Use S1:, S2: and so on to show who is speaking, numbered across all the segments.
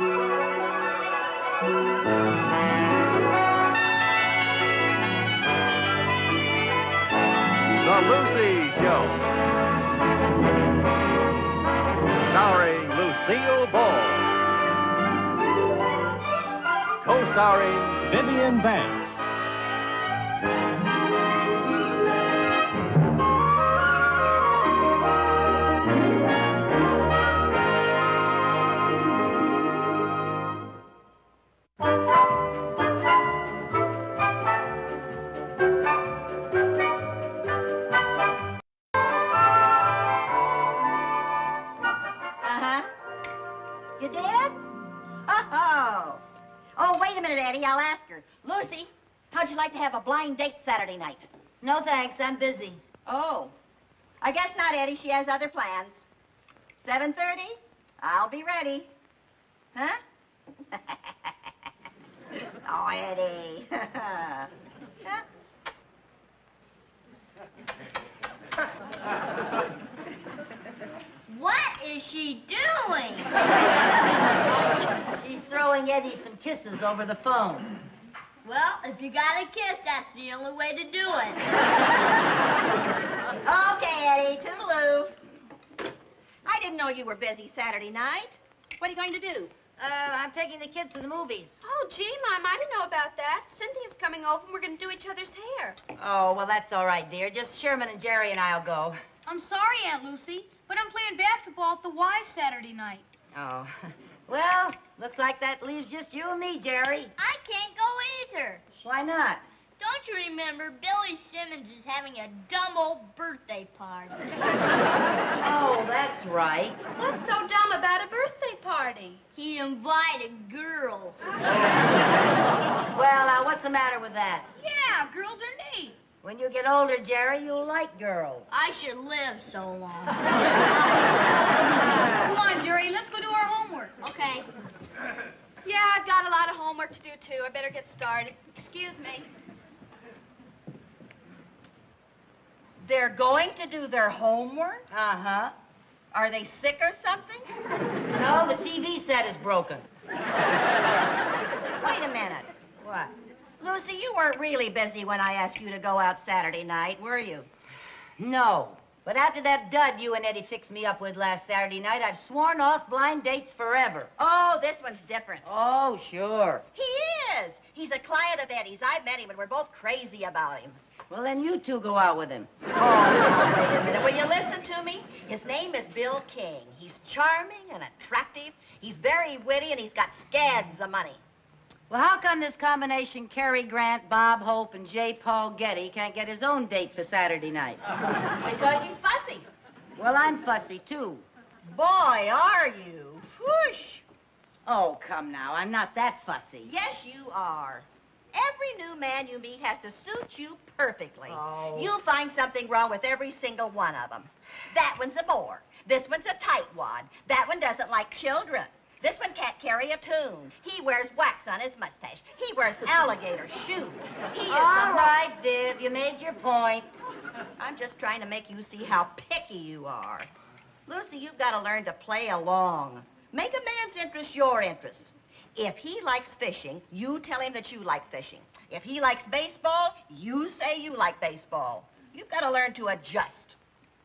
S1: The Lucy Show. Starring Lucille Ball. Co-starring Vivian Banks.
S2: You did? Oh. Oh, wait a minute, Eddie. I'll ask her. Lucy, how'd you like to have a blind date Saturday night?
S3: No, thanks. I'm busy.
S2: Oh. I guess not, Eddie. She has other plans. 7:30? I'll be ready. Huh? Oh, Eddie.
S3: What is she doing? She's throwing Eddie some kisses over the phone. Well, if you got a kiss, that's the only way to do it.
S2: Okay, Eddie. Toodaloo. I didn't know you were busy Saturday night. What are you going to do?
S3: I'm taking the kids to the movies.
S4: Oh, gee, Mom, I didn't know about that. Cynthia's coming over and we're going to do each other's hair.
S3: Oh, well, that's all right, dear. Just Sherman and Jerry and I'll go.
S5: I'm sorry, Aunt Lucy, but I'm playing basketball at the Y Saturday night.
S3: Oh. Well, looks like that leaves just you and me, Jerry.
S6: I can't go either.
S3: Why not?
S6: Don't you remember Billy Simmons is having a dumb old birthday party?
S3: Oh, that's right.
S4: What's so dumb about a birthday party?
S6: He invited girls.
S3: Well, what's the matter with that?
S5: Yeah, girls are neat.
S3: When you get older, Jerry, you'll like girls.
S6: I should live so long.
S5: Come on, Jerry, let's go do our homework.
S6: Okay.
S4: Yeah, I've got a lot of homework to do, too. I better get started. Excuse me.
S2: They're going to do their homework?
S3: Uh-huh.
S2: Are they sick or something?
S3: No, the TV set is broken.
S2: Wait a minute.
S3: What?
S2: Lucy, you weren't really busy when I asked you to go out Saturday night, were you?
S3: No. But after that dud you and Eddie fixed me up with last Saturday night, I've sworn off blind dates forever.
S2: Oh, this one's different.
S3: Oh, sure.
S2: He is. He's a client of Eddie's. I've met him, and we're both crazy about him.
S3: Well, then you two go out with him.
S2: Oh, now, wait a minute. Will you listen to me? His name is Bill King. He's charming and attractive. He's very witty, and he's got scads of money.
S3: Well, how come this combination Cary Grant, Bob Hope, and J. Paul Getty can't get his own date for Saturday night?
S2: Because he's fussy.
S3: Well, I'm fussy, too.
S2: Boy, are you. Whoosh.
S3: Oh, come now. I'm not that fussy.
S2: Yes, you are. Every new man you meet has to suit you perfectly.
S3: Oh.
S2: You'll find something wrong with every single one of them. That one's a bore. This one's a tightwad. That one doesn't like children. This one can't carry a tune. He wears wax on his mustache. He wears alligator shoes. He is
S3: All right, Viv, you made your point.
S2: I'm just trying to make you see how picky you are. Lucy, you've got to learn to play along. Make a man's interest your interest. If he likes fishing, you tell him that you like fishing. If he likes baseball, you say you like baseball. You've got to learn to adjust.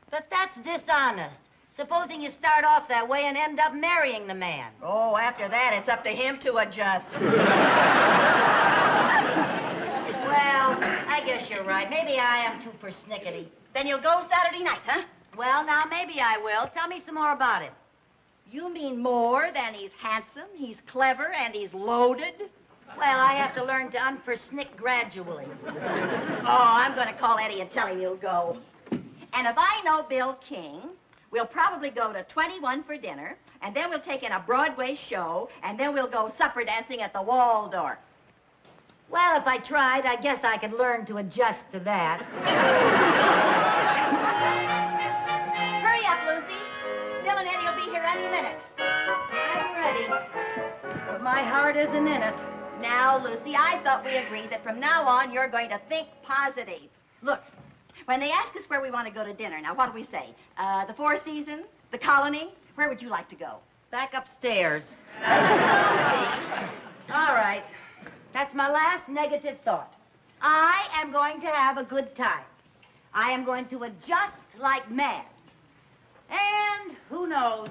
S3: But that's dishonest. Supposing you start off that way and end up marrying the man.
S2: Oh, after that, it's up to him to adjust.
S3: Well, I guess you're right. Maybe I am too persnickety.
S2: Then you'll go Saturday night, huh?
S3: Well, now, maybe I will. Tell me some more about him.
S2: You mean more than he's handsome, he's clever, and he's loaded?
S3: Well, I have to learn to unpersnick gradually.
S2: Oh, I'm going to call Eddie and tell him you'll go. And if I know Bill King, we'll probably go to 21 for dinner, and then we'll take in a Broadway show, and then we'll go supper dancing at the Waldorf.
S3: Well, if I tried, I guess I could learn to adjust to that.
S2: Hurry up, Lucy. Bill and Eddie will be here any minute.
S3: I'm ready. But my heart isn't in it.
S2: Now, Lucy, I thought we agreed that from now on you're going to think positive. Look, when they ask us where we want to go to dinner, now what do we say? The Four Seasons? The Colony? Where would you like to go?
S3: Back upstairs. All right. That's my last negative thought. I am going to have a good time. I am going to adjust like mad. And who knows?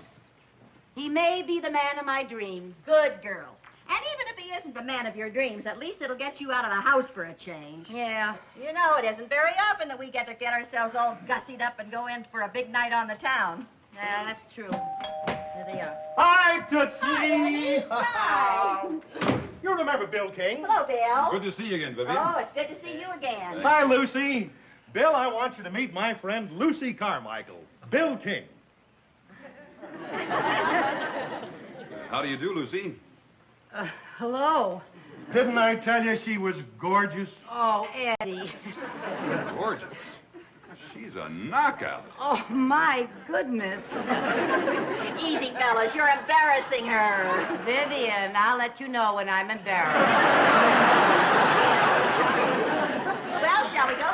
S3: He may be the man of my dreams.
S2: Good girl. And even if he isn't the man of your dreams, at least it'll get you out of the house for a change.
S3: Yeah.
S2: You know, it isn't very often that we get to get ourselves all gussied up and go in for a big night on the town.
S3: Yeah, that's true. Here they are.
S7: Hi, Tootsie!
S2: Eddie. Hi.
S7: You remember Bill King?
S2: Hello, Bill.
S8: Good to see you again, Vivian.
S2: Oh, it's good to see you again.
S7: Hi, Lucy. Bill, I want you to meet my friend Lucy Carmichael. Bill King.
S8: How do you do, Lucy?
S3: Hello.
S7: Didn't I tell you she was gorgeous?
S3: Oh, Eddie.
S8: Gorgeous. She's a knockout.
S3: Oh, my goodness.
S2: Easy, fellas. You're embarrassing her.
S3: Vivian, I'll let you know when I'm embarrassed.
S2: Well, shall we go?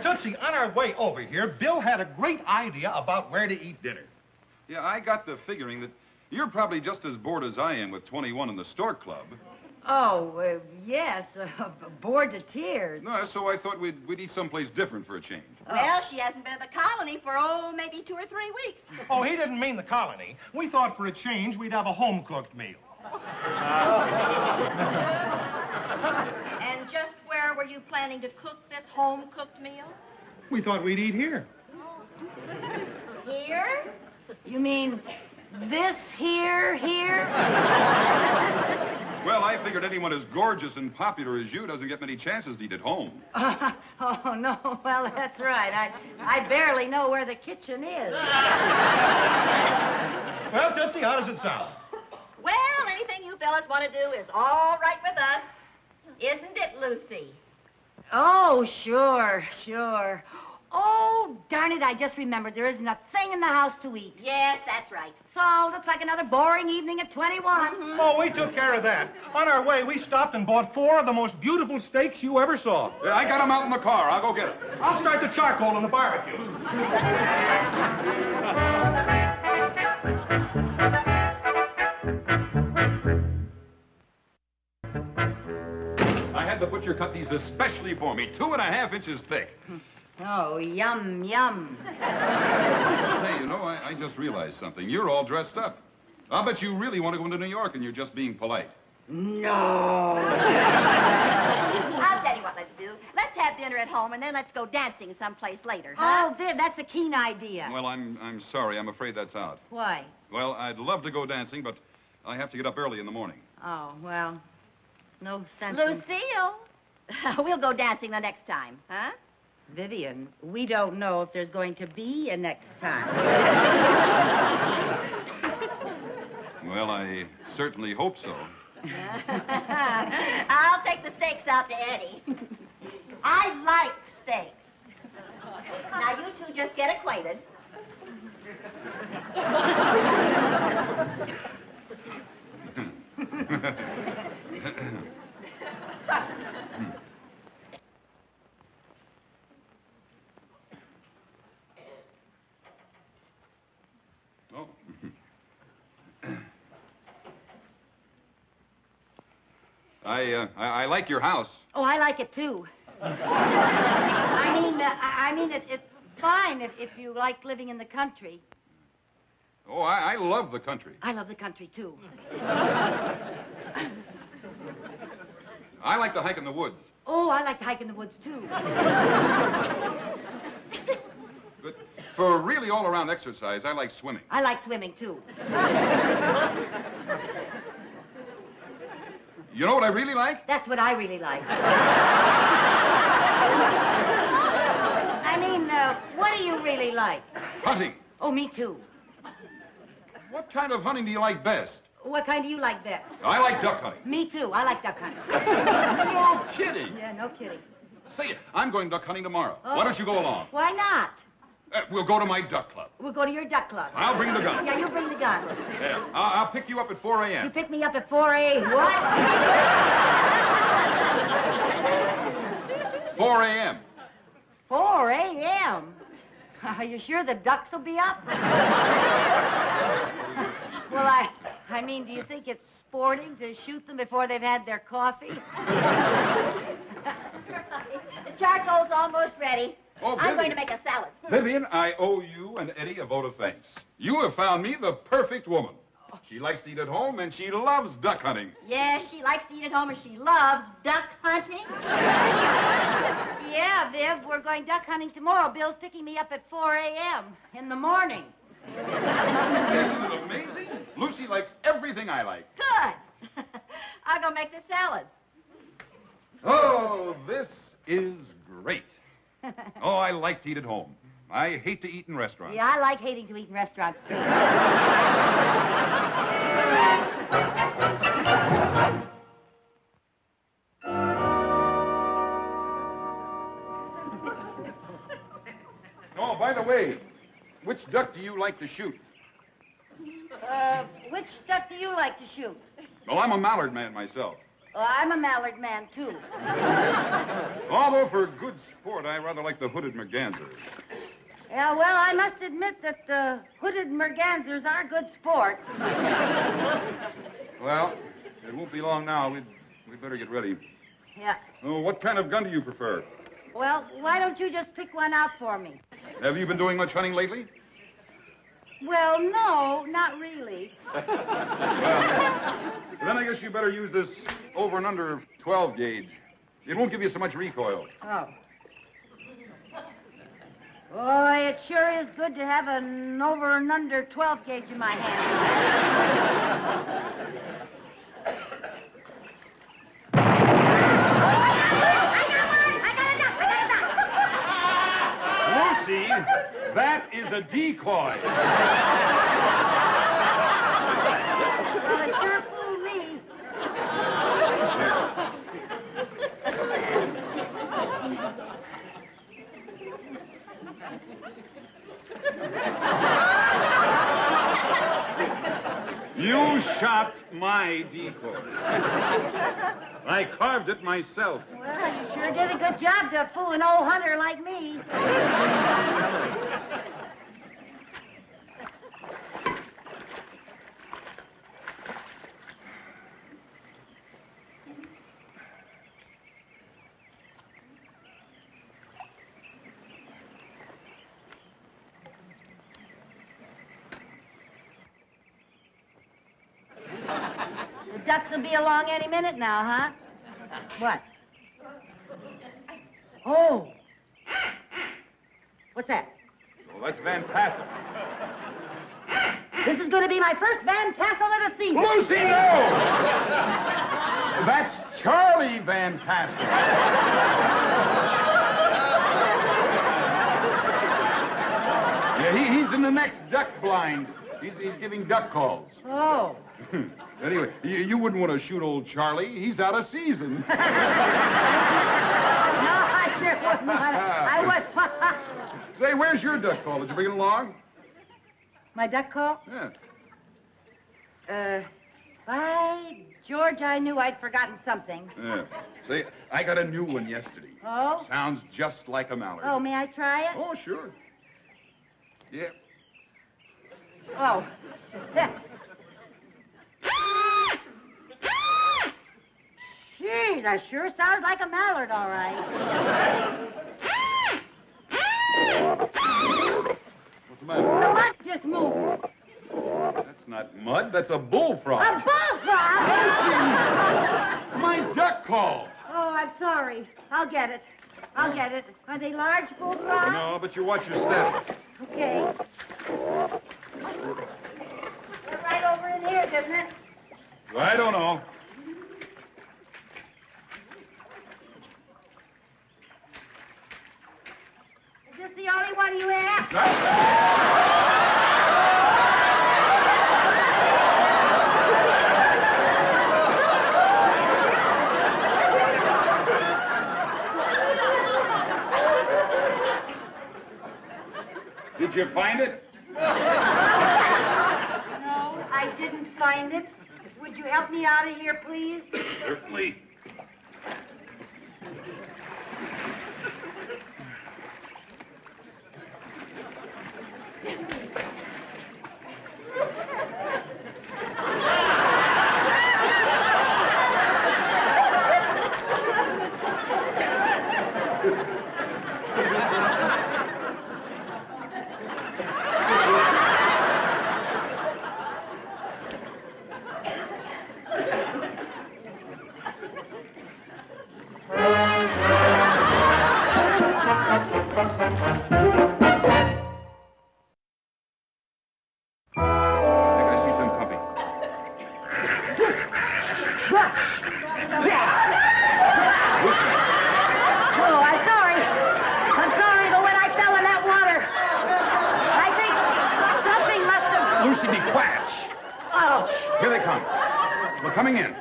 S7: Tootsie, on our way over here, Bill had a great idea about where to eat dinner.
S8: Yeah, I got to figuring that you're probably just as bored as I am with 21 in the Stork Club.
S3: Oh, yes. Bored to tears.
S8: No, so I thought we'd eat someplace different for a change.
S2: Well, she hasn't been at the colony for, maybe 2 or 3 weeks.
S7: Oh, he didn't mean the colony. We thought for a change we'd have a home-cooked meal.
S2: And just where were you planning to cook this home-cooked meal?
S7: We thought we'd eat here.
S2: Here?
S3: You mean this here?
S8: Well, I figured anyone as gorgeous and popular as you doesn't get many chances to eat at home.
S3: Oh, no. Well, that's right. I barely know where the kitchen is.
S7: Well, Tootsie, how does it sound?
S2: Well, anything you fellas want to do is all right with us. Isn't it, Lucy?
S3: Oh, sure. Oh, darn it, I just remembered there isn't a thing in the house to eat.
S2: Yes, that's right.
S3: So, looks like another boring evening at 21.
S7: Oh, we took care of that. On our way, we stopped and bought 4 of the most beautiful steaks you ever saw.
S8: Yeah, I got them out in the car. I'll go get them.
S7: I'll start the charcoal in the barbecue.
S8: I had the butcher cut these especially for me, 2.5 inches thick.
S3: Oh, yum, yum.
S8: Say, you know, I just realized something. You're all dressed up. I'll bet you really want to go into New York and you're just being polite.
S3: No.
S2: I'll tell you what let's do. Let's have dinner at home, and then let's go dancing someplace later, huh?
S3: Oh, Viv, that's a keen idea.
S8: Well, I'm sorry. I'm afraid that's out.
S3: Why?
S8: Well, I'd love to go dancing, but I have to get up early in the morning.
S3: Oh, well, no sense in...
S2: Lucille, we'll go dancing the next time, huh?
S3: Vivian, we don't know if there's going to be a next time.
S8: Well, I certainly hope so.
S2: I'll take the steaks out to Eddie. I like steaks. Now, you two just get acquainted.
S8: Oh. I like your house.
S3: Oh, I like it, too. I mean, it's fine if you like living in the country.
S8: Oh, I love the country.
S3: I love the country, too.
S8: I like to hike in the woods.
S3: Oh, I like to hike in the woods, too.
S8: But for really all-around exercise, I like swimming.
S3: I like swimming, too.
S8: You know what I really like?
S3: That's what I really like. What do you really like?
S8: Hunting.
S3: Oh, me, too.
S8: What kind of hunting do you like best?
S3: What kind do you like best?
S8: I like duck hunting.
S3: Me, too. I like duck hunting.
S8: No kidding.
S3: Yeah, no kidding.
S8: Say, I'm going duck hunting tomorrow.
S3: Oh.
S8: Why don't you go along?
S3: Why not?
S8: We'll go to my duck club.
S3: We'll go to your duck club.
S8: I'll bring the gun.
S3: Yeah, you bring the gun.
S8: Yeah. I'll pick you up at 4
S3: You
S8: a.m.
S3: pick me up at 4 a.m. What?
S8: 4 a.m.
S3: 4 a.m.? Are you sure the ducks will be up? Well, I mean, do you think it's sporting to shoot them before they've had their coffee?
S2: The charcoal's almost ready.
S8: Oh,
S2: I'm going
S8: Vivian.
S2: to make a salad.
S8: Vivian, I owe you and Eddie a vote of thanks. You have found me the perfect woman. She likes to eat at home, and she loves duck hunting.
S2: Yes, she likes to eat at home and she loves duck hunting.
S3: Yeah, Viv, we're going duck hunting tomorrow. Bill's picking me up at 4 a.m. in the morning.
S8: Isn't it amazing? Lucy likes everything I like.
S2: Good. I'll go make the salad.
S8: Oh, this is great. Oh, I like to eat at home. I hate to eat in restaurants.
S3: Yeah, I like hating to eat in restaurants, too.
S8: Oh, by the way, which duck do you like to shoot?
S3: Which duck do you like to shoot?
S8: Well, I'm a mallard man myself.
S3: I'm a mallard man, too.
S8: Although for good sport, I rather like the hooded mergansers.
S3: Yeah, well, I must admit that the hooded mergansers are good sports.
S8: Well, it won't be long now. We'd better get ready.
S3: Yeah.
S8: Oh, what kind of gun do you prefer?
S3: Well, why don't you just pick one out for me?
S8: Have you been doing much hunting lately?
S3: Well, no, not really.
S8: Then I guess you better use this over and under 12 gauge. It won't give you so much recoil.
S3: Oh. Boy, it sure is good to have an over and under 12 gauge in my hand.
S7: Lucy, that is a decoy.
S3: Well, it sure fooled me.
S7: You shot my decoy. I carved it myself.
S3: Well, you sure did a good job to fool an old hunter like me. The ducks will be along any minute now, huh? What? Oh. What's that?
S8: Well, that's fantastic.
S3: This is going to be my first Van Tassel of the season.
S8: Lucy, no! That's Charlie Van Tassel. Yeah, he's in the next duck blind. He's giving duck calls.
S3: Oh.
S8: Anyway, you wouldn't want to shoot old Charlie. He's out of season.
S3: No, I sure wouldn't want to. I would.
S8: Say, where's your duck call? Did you bring it along?
S3: My duck call?
S8: Yeah.
S3: By George, I knew I'd forgotten something.
S8: Yeah. Say, I got a new one yesterday.
S3: Oh?
S8: Sounds just like a mallard.
S3: Oh, may I try it?
S8: Oh, sure. Yeah.
S3: Oh. Gee, that sure sounds like a mallard, all right.
S8: What's the matter?
S3: The mud just moved.
S8: That's not mud. That's a bullfrog.
S3: A bullfrog?
S8: My duck call.
S3: Oh, I'm sorry. I'll get it. I'll get it. Are they large bullfrogs?
S8: No, but you watch your step.
S3: Okay. They're right over in here, isn't it?
S8: I don't know.
S3: Is this the only one you have?
S8: Did you find it?
S3: No, I didn't find it. Would you help me out of here, please?
S8: Certainly.
S3: Oh, I'm sorry. I'm sorry, but when I fell in that water, I think something must have...
S8: Lucy, be quiet. Shh.
S3: Oh.
S8: Here they come. We're coming in.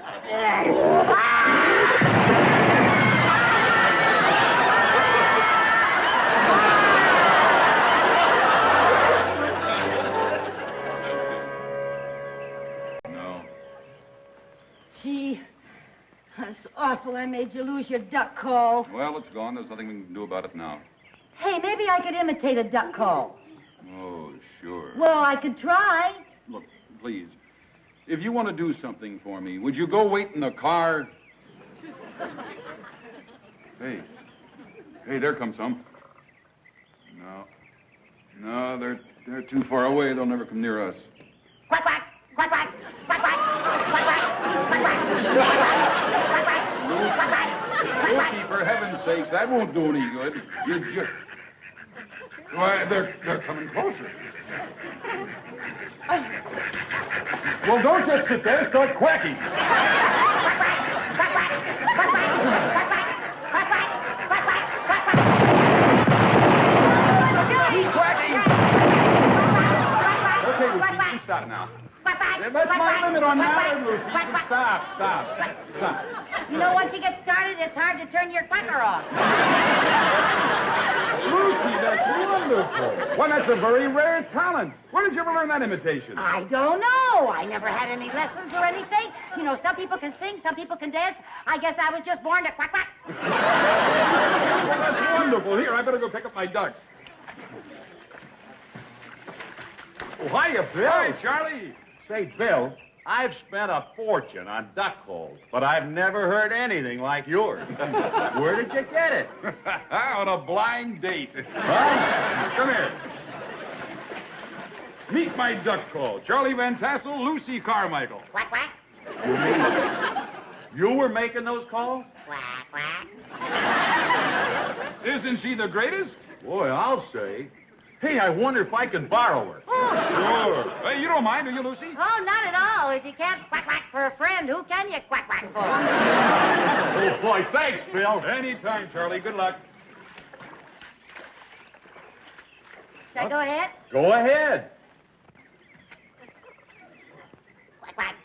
S8: No.
S3: Gee, that's awful. I made you lose your duck call.
S8: Well, it's gone. There's nothing we can do about it now.
S3: Hey, maybe I could imitate a duck call.
S8: Oh, sure.
S3: Well, I could try.
S8: Look, please. If you want to do something for me, would you go wait in the car? Hey. Hey, there comes some. No, they're too far away. They'll never come near us.
S3: Quack, quack, quack, quack, quack, quack, quack, quack, quack, quack.
S8: Lucy, for heaven's sakes, that won't do any good. You're just... Why, they're coming closer. Well, don't just sit there. Start quacking. Keep quacking. Okay, Lucy, you can stop now. That's my limit on that, Lucy. Stop.
S3: You know, once you get started, it's hard to turn your quacker off.
S8: Lucy, that's wonderful. Why, that's a very rare talent. Where did you ever learn that imitation?
S3: I don't know. I never had any lessons or anything. You know, some people can sing, some people can dance. I guess I was just born to quack, quack.
S8: Well, that's wonderful. Here, I better go pick up my ducks.
S7: Oh, hiya, Bill.
S8: Hi, Charlie.
S7: Say, Bill, I've spent a fortune on duck calls, but I've never heard anything like yours. Where did you get it?
S8: On a blind date.
S7: Huh?
S8: Come here. Meet my duck call. Charlie Van Tassel, Lucy Carmichael.
S3: Quack, quack,
S7: You were making those calls?
S3: quack, quack.
S8: Isn't she the greatest?
S7: Boy, I'll say. Hey, I wonder if I can borrow her.
S3: Oh,
S8: Sure. Hey, you don't mind, do you, Lucy?
S3: Oh, not at all. If you can't quack, quack for a friend, who can you quack, quack for?
S7: Oh, boy, thanks, Bill.
S8: Anytime, Charlie. Good luck.
S3: Shall I go ahead?
S7: Go ahead.
S3: Quack, quack,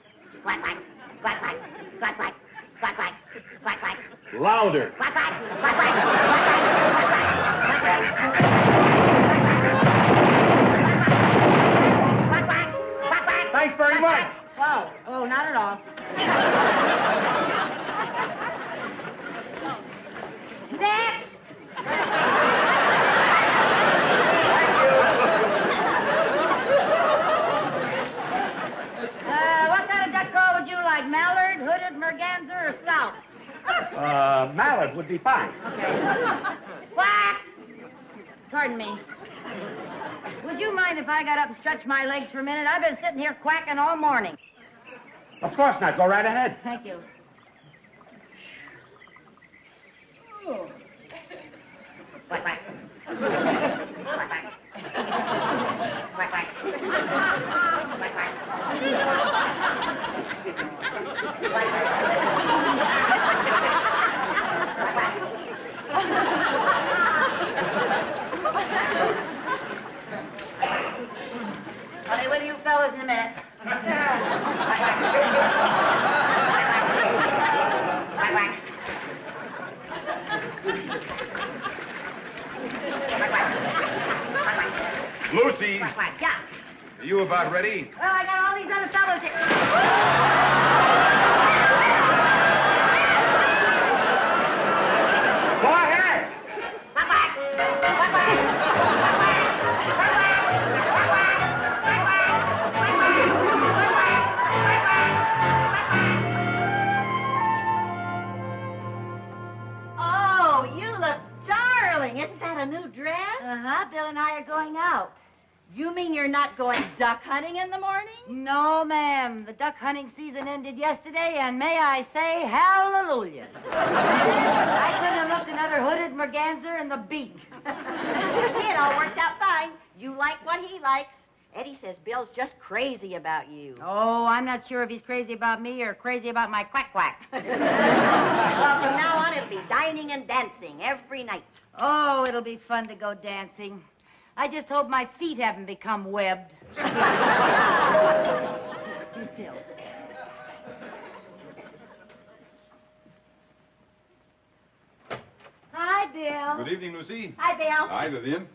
S3: quack, quack, quack, quack, quack, quack, quack, quack, quack, quack,
S7: Louder.
S3: quack, quack, quack, quack, quack, quack, quack.
S7: Thanks very much.
S3: Oh, not at all. Next. What kind of duck call would you like? Mallard, hooded, merganser, or scout?
S7: Mallard would be fine.
S3: Quack! Pardon me. Would you mind if I got up and stretched my legs for a minute? I've been sitting here quacking all morning.
S7: Of course not. Go right ahead.
S3: Thank you. Oh. Quack, quack. Quack, quack. Quack, quack. Quack, quack. I'll be with you fellas in a minute. Quack, quack.
S8: Lucy,
S3: Quack, quack. Yeah.
S8: are you about ready?
S3: Well, I got all these other fellas here.
S7: Go ahead.
S3: Quack, quack. Quack, quack. Quack, quack. Quack, quack. Quack, quack. Quack, quack. Quack, quack. Quack, quack.
S2: Oh, you look darling. Isn't that a new dress?
S3: Uh-huh. Bill and I are going out.
S2: You mean you're not going duck hunting in the morning?
S3: No, ma'am. The duck hunting season ended yesterday, and may I say hallelujah. I couldn't have looked another hooded merganser in the beak.
S2: It all worked out fine. You like what he likes, Eddie says Bill's just crazy about you.
S3: Oh, I'm not sure if he's crazy about me or crazy about my quacks.
S2: Well, from now on, it'll be dining and dancing every night.
S3: Oh, it'll be fun to go dancing. I just hope my feet haven't become webbed. You still. Hi, Bill.
S8: Good evening, Lucy.
S2: Hi, Bill.
S8: Hi, Vivian.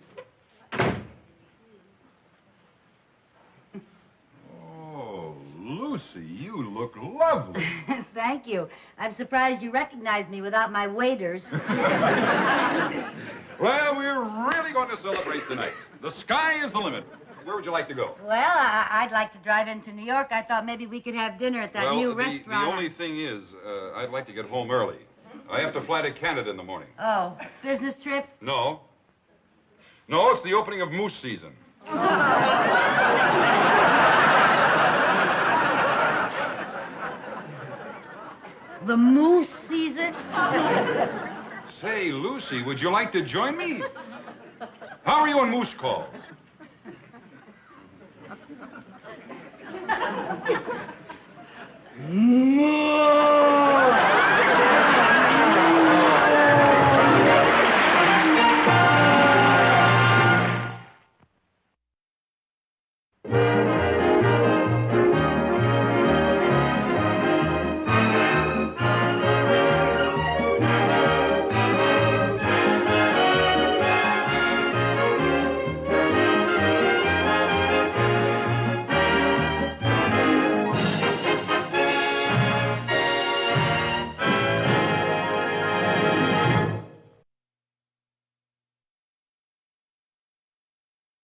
S8: Oh, Lucy, you look lovely.
S3: Thank you. I'm surprised you recognized me without my waders.
S8: Well, we're really going to celebrate tonight. The sky is the limit. Where would you like to go?
S3: Well, I'd like to drive into New York. I thought maybe we could have dinner at that new restaurant.
S8: The only thing is, I'd like to get home early. I have to fly to Canada in the morning.
S3: Oh, business trip?
S8: No. No, it's the opening of moose season.
S3: The moose season?
S8: Say, Lucy, would you like to join me? How are you on moose calls?